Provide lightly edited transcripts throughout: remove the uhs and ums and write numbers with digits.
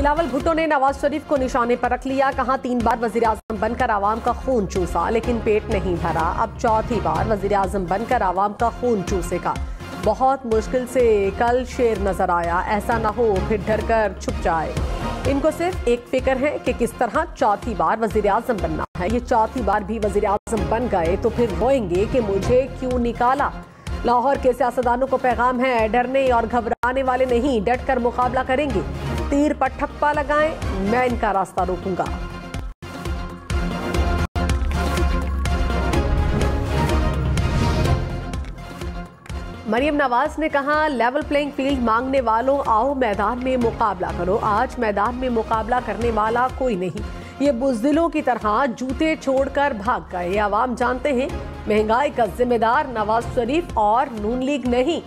बिलावल भुट्टो ने नवाज शरीफ को निशाने पर रख लिया। कहा 3 बार वजीर आजम बनकर आवाम का खून चूसा लेकिन पेट नहीं भरा, अब चौथी बार वजीर आजम बनकर आवाम का खून चूसेगा। बहुत मुश्किल से कल शेर नजर आया, ऐसा ना हो फिर डर कर छुप जाए। इनको सिर्फ एक फिक्र है कि किस तरह चौथी बार वजीर आजम बनना है। ये चौथी बार भी वजीर आजम बन गए तो फिर रोएंगे कि मुझे क्यों निकाला। लाहौर के सियासतदानों को पैगाम है, डरने और घबराने वाले नहीं, डट कर मुकाबला करेंगे। तीर पर ठप्पा लगाएं, मैं इनका रास्ता रोकूंगा। मरियम नवाज ने कहा, लेवल प्लेइंग फील्ड मांगने वालों आओ मैदान में मुकाबला करो। आज मैदान में मुकाबला करने वाला कोई नहीं। ये बुज़दिलों की तरह जूते छोड़कर भाग गए। आवाम जानते हैं महंगाई का जिम्मेदार नवाज शरीफ और नून लीग नहीं।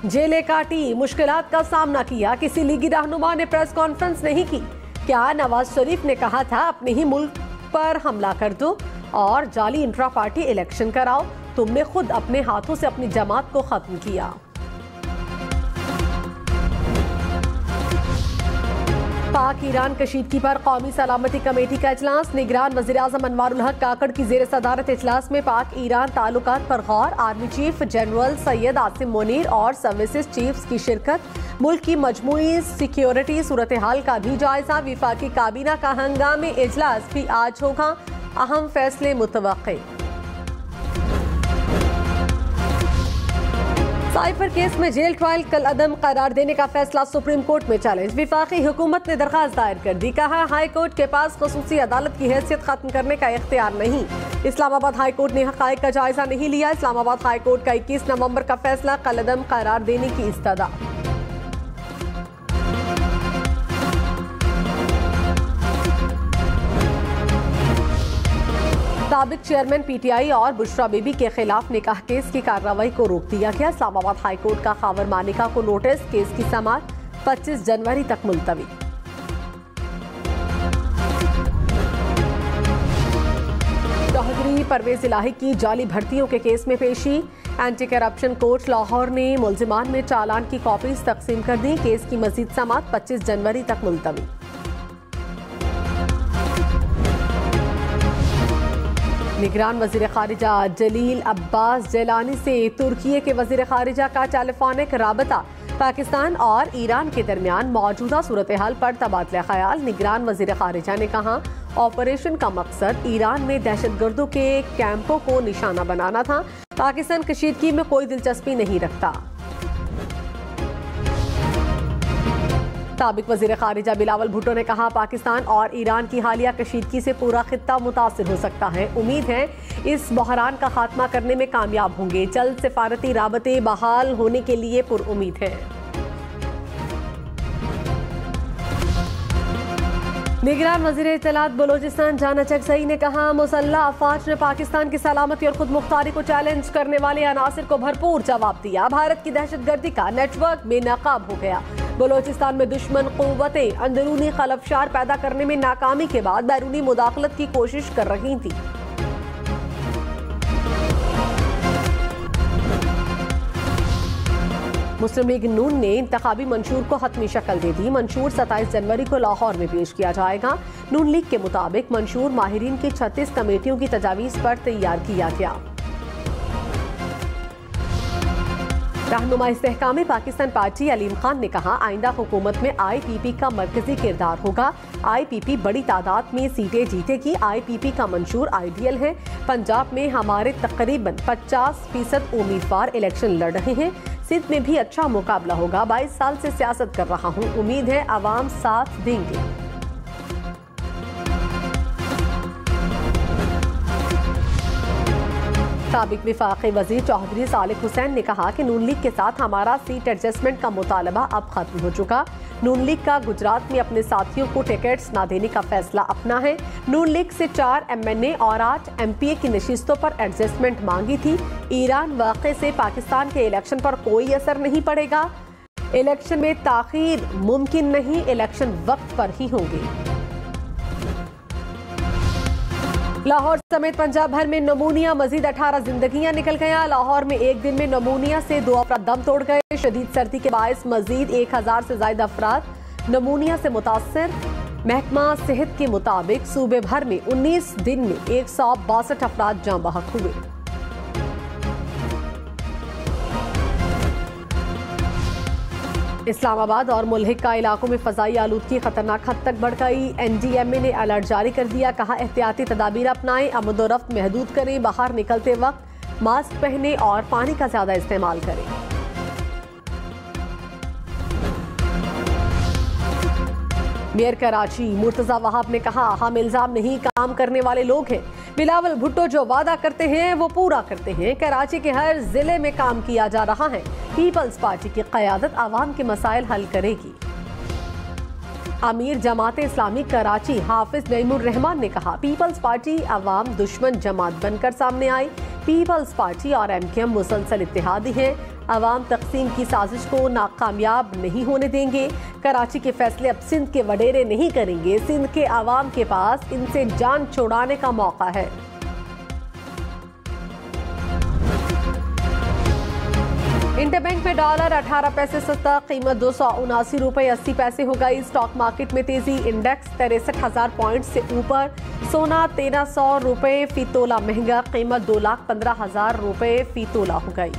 जेलें काटी, मुश्किलात का सामना किया, किसी लीगी रहनुमा ने प्रेस कॉन्फ्रेंस नहीं की। क्या नवाज शरीफ ने कहा था अपने ही मुल्क पर हमला कर दो और जाली इंट्रा पार्टी इलेक्शन कराओ? तुमने खुद अपने हाथों से अपनी जमात को खत्म किया। पाक ईरान कशीदगी पर कौमी सलामती कमेटी का इजलास। निगरान वज़ीर आज़म अनवारुल हक काकड़ की जेर सदारत इजलास में पाक ईरान ताल्लुकात पर गौर। Army chief general Syed Asim Munir और सर्विसेज चीफ्स की शिरकत। मुल्क की मजमूई सिक्योरिटी सूरत हाल का भी जायजा। विफाकी काबीना का हंगामी इजलास भी आज होगा, अहम फैसले मुतवक्के। साइफर केस में जेल ट्रायल कल अदम करार देने का फैसला सुप्रीम कोर्ट में चैलेंज। विफाकी हुकूमत ने दरखास्त दायर कर दी। कहा हाई कोर्ट के पास खसूसी अदालत की हैसियत खत्म करने का इख्तियार नहीं। इस्लामाबाद हाई कोर्ट ने हकायक का जायजा नहीं लिया। इस्लामाबाद हाई कोर्ट का 21 नवंबर का फैसला कल अदम करार देने की इस्तदा। साबिक चेयरमैन पीटीआई और बुशरा बीबी के खिलाफ निकाह केस की कार्रवाई को रोक दिया गया। इस्लामाबाद हाई कोर्ट का खावर मानिका को नोटिस। केस की समाअत 25 जनवरी तक मुलतवी। चौधरी परवेज इलाही की जाली भर्तियों के केस में पेशी। एंटी करप्शन कोर्ट लाहौर ने मुलजिमान में चालान की कॉपीज तकसीम कर दी। केस की मजीद समाअत 25 जनवरी तक मुलतवी। निगरान वजीर खारिजा जलील अब्बास जैलानी से तुर्की के वजीर खारिजा का टेलीफोनिक राबता। पाकिस्तान और ईरान के दरमियान मौजूदा सूरत हाल पर तबादला ख्याल। निगरान वजीर खारिजा ने कहा ऑपरेशन का मकसद ईरान में दहशतगर्दों के कैंपों को निशाना बनाना था। पाकिस्तान कशीदगी में कोई दिलचस्पी नहीं रखता। साबिक वजीर खारिजा बिलावल भुट्टो ने कहा पाकिस्तान और ईरान की हालिया कशीदगी से पूरा खित्ता मुतासिर हो सकता है। उम्मीद है इस बहरान का खात्मा करने में कामयाब होंगे। जल्द सिफारती राबते बहाल होने के लिए पुरउम्मीद है। निगरान वजीर इत्तलात बलोचिस्तान जाना चकसई ने कहा मुसल्लह अफवाज ने पाकिस्तान की सलामती और खुद मुख्तारी को चैलेंज करने वाले अनासिर को भरपूर जवाब दिया। भारत की दहशतगर्दी का नेटवर्क बेनकाब हो गया। बलोचिस्तान में दुश्मन कुव्वतें अंदरूनी खलफशार पैदा करने में नाकामी के बाद बैरूनी मुदाखलत की कोशिश कर रही थी। मुस्लिम लीग नून ने इंतखाबी मंशूर को हतमी शक्ल दे दी। मंशूर 27 जनवरी को लाहौर में पेश किया जाएगा। नून लीग के मुताबिक मंशूर माहिरीन की 36 कमेटियों की तजावीज़ पर तैयार किया गया। रहनुमा इस्तेहकाम पाकिस्तान पार्टी अलीम खान ने कहा आइंदा हुकूमत में IPP का मरकजी किरदार होगा। IPP बड़ी तादाद में सीटें जीतेगी। IPP का मंशूर आइडियल है। पंजाब में हमारे तकरीबन 50% उम्मीदवार इलेक्शन लड़ रहे हैं। सिंध में भी अच्छा मुकाबला होगा। 22 साल से सियासत कर रहा हूँ, उम्मीद है आवाम साथ देंगे। साबिक विफाकी वजीर चौधरी सालिक हुसैन ने कहा कि नून लीग के साथ हमारा सीट एडजस्टमेंट का मुतालबा अब खत्म हो चुका। नून लीग का गुजरात में अपने साथियों को टिकट्स न देने का फैसला अपना है। नून लीग से 4 MNA और 8 MPA की नशिस्तों पर एडजस्टमेंट मांगी थी। ईरान वाक़े से पाकिस्तान के इलेक्शन पर कोई असर नहीं पड़ेगा। इलेक्शन में ताखीर मुमकिन नहीं, इलेक्शन वक्त पर ही होंगे। लाहौर समेत पंजाब भर में नमूनिया मजीद 18 जिंदगियां निकल गया। लाहौर में एक दिन में नमूनिया से 2 अफराद दम तोड़ गए। शदीद सर्दी के बायस मजीद 1000 से ज्यादा अफराद नमूनिया से मुतासर। महकमा सेहत के मुताबिक सूबे भर में 19 दिन में 162 अफराद जाँ बहक हुए। इस्लामाबाद और मुल्हिका इलाकों में फजाई आलूदगी खतरनाक हद तक बढ़ गई। NDMA ने अलर्ट जारी कर दिया। कहा एहतियाती तदाबीर अपनाएं, आमद-ओ-रफ्त महदूद करें, बाहर निकलते वक्त मास्क पहने और पानी का ज्यादा इस्तेमाल करें। मेयर कराची मुर्तजा वहाब ने कहा हम इल्जाम नहीं काम करने वाले लोग हैं। बिलावल भुट्टो जो वादा करते हैं वो पूरा करते हैं। कराची के हर जिले में काम किया जा रहा है। पीपल्स पार्टी की क़यादत आवाम के मसाइल हल करेगी। अमीर जमात इस्लामी कराची हाफिज नईमुर रहमान ने कहा पीपल्स पार्टी अवाम दुश्मन जमात बनकर सामने आई। पीपल्स पार्टी और MKM मुसलसल इत्तेहादी हैं। अवाम तकसीम की साजिश को नाकामयाब नहीं होने देंगे। कराची के फैसले अब सिंध के वडेरे नहीं करेंगे। सिंध के अवाम के पास इनसे जान छुड़ाने का मौका है। इंटरबैंक में डॉलर 18 पैसे सस्ता, कीमत 279 रुपए 80 पैसे हो गई। स्टॉक मार्केट में तेजी, इंडेक्स 63,000 पॉइंट से ऊपर। सोना 1300 रुपए फी तोला महंगा, कीमत 2,15,000 रुपए फी तोला हो गई।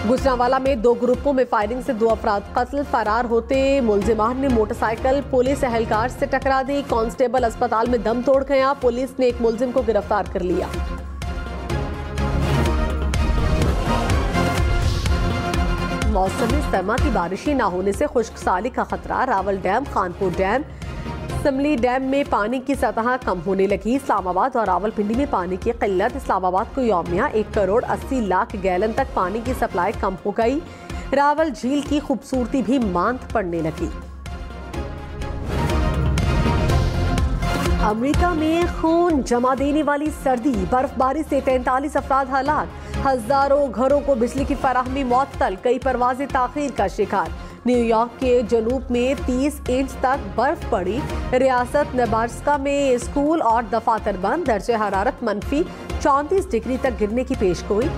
गुजरांवाला में 2 ग्रुपों में फायरिंग से 2 अफराद कत्ल। फरार होते मुलजिमान ने मोटरसाइकिल पुलिस एहलकार से टकरा दी। कांस्टेबल अस्पताल में दम तोड़ गया। पुलिस ने एक मुलजिम को गिरफ्तार कर लिया। मौसम सरमा की बारिशें न होने से खुश्कसाली का खतरा। Rawal dam, Khanpur dam, Simli dam में पानी की सतह कम होने लगी। इस्लामाबाद और रावलपिंडी में पानी की किल्लत। इस्लामाबाद को यौमिया 1 करोड़ 80 लाख गैलन तक पानी की सप्लाई कम हो गई। रावल झील की खूबसूरती भी मांद पड़ने लगी। अमेरिका में खून जमा देने वाली सर्दी, बर्फबारी से 43 अफराद हलाक। हजारों घरों को बिजली की फराहमी मुअत्तल, कई परवाजें ताखीर का शिकार। न्यूयॉर्क के जनूब में 30 इंच तक बर्फ पड़ी। रियासत नेब्रास्का में स्कूल और दफातर बंद। दर्जे हरारत -34 डिग्री तक गिरने की पेशगोई।